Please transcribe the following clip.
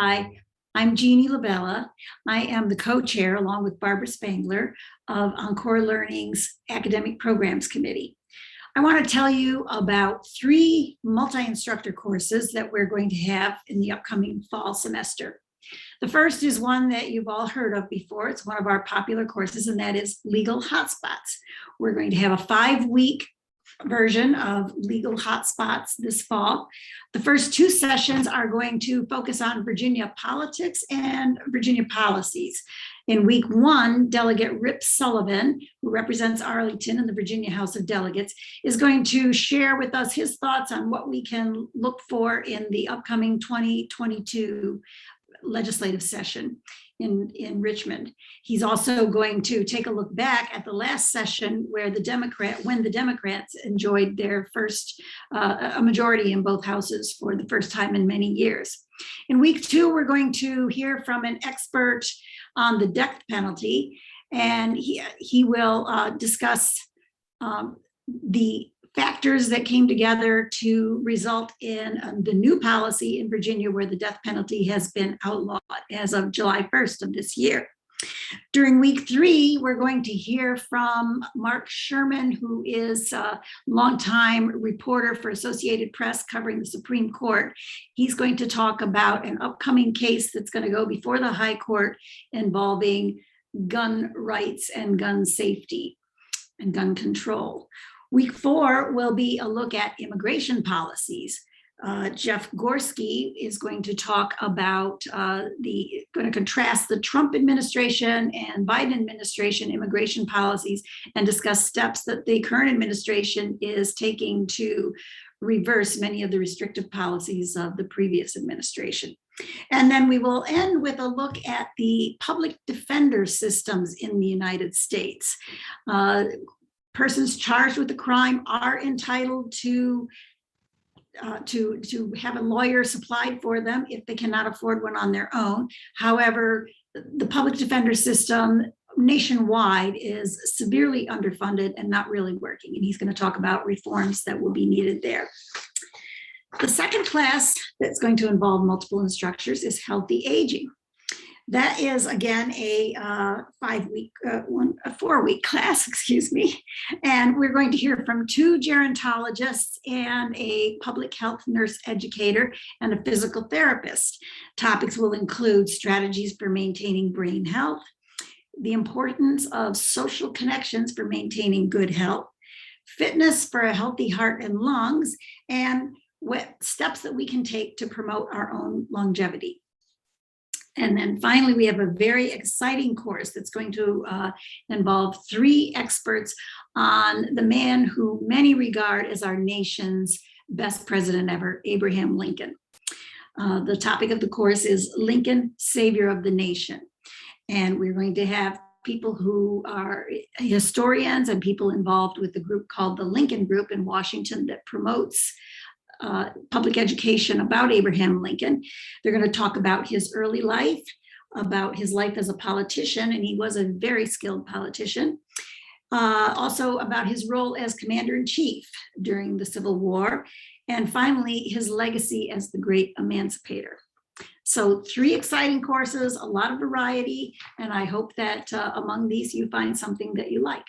Hi, I'm Jeanne LaBella. I am the co-chair, along with Barbara Spangler, of Encore Learning's Academic Programs Committee. I want to tell you about three multi-instructor courses that we're going to have in the upcoming fall semester. The first is one that you've all heard of before. It's one of our popular courses, and that is Legal Hotspots. We're going to have a 5-week version of Legal Hotspots this fall. The first two sessions are going to focus on Virginia politics and Virginia policies. In week one, Delegate Rip Sullivan, who represents Arlington in the Virginia House of Delegates, is going to share with us his thoughts on what we can look for in the upcoming 2022 legislative session in Richmond. He's also going to take a look back at the last session where the Democrats enjoyed their first a majority in both houses for the first time in many years. In week two, we're going to hear from an expert on the death penalty, and he will discuss the factors that came together to result in the new policy in Virginia where the death penalty has been outlawed as of July 1st of this year. During week three, we're going to hear from Mark Sherman, who is a longtime reporter for Associated Press covering the Supreme Court. He's going to talk about an upcoming case that's going to go before the High Court involving gun rights and gun safety and gun control. Week four will be a look at immigration policies. Jeff Gorski is going to talk about going to contrast the Trump administration and Biden administration immigration policies and discuss steps that the current administration is taking to reverse many of the restrictive policies of the previous administration. And then we will end with a look at the public defender systems in the United States. Persons charged with a crime are entitled to have a lawyer supplied for them if they cannot afford one on their own. However, the public defender system nationwide is severely underfunded and not really working. And he's going to talk about reforms that will be needed there. The second class that's going to involve multiple instructors is healthy aging. That is, again, a 4-week class, excuse me. And we're going to hear from 2 gerontologists and a public health nurse educator and a physical therapist. Topics will include strategies for maintaining brain health, the importance of social connections for maintaining good health, fitness for a healthy heart and lungs, and what steps that we can take to promote our own longevity. And then finally, we have a very exciting course that's going to involve 3 experts on the man who many regard as our nation's best president ever, Abraham Lincoln. The topic of the course is Lincoln, Savior of the Nation. And we're going to have people who are historians and people involved with the group called the Lincoln Group in Washington that promotes public education about Abraham Lincoln. They're going to talk about his early life, about his life as a politician, and he was a very skilled politician. Also about his role as commander-in-chief during the Civil War, and finally, his legacy as the great emancipator. So 3 exciting courses, a lot of variety, and I hope that among these you find something that you like.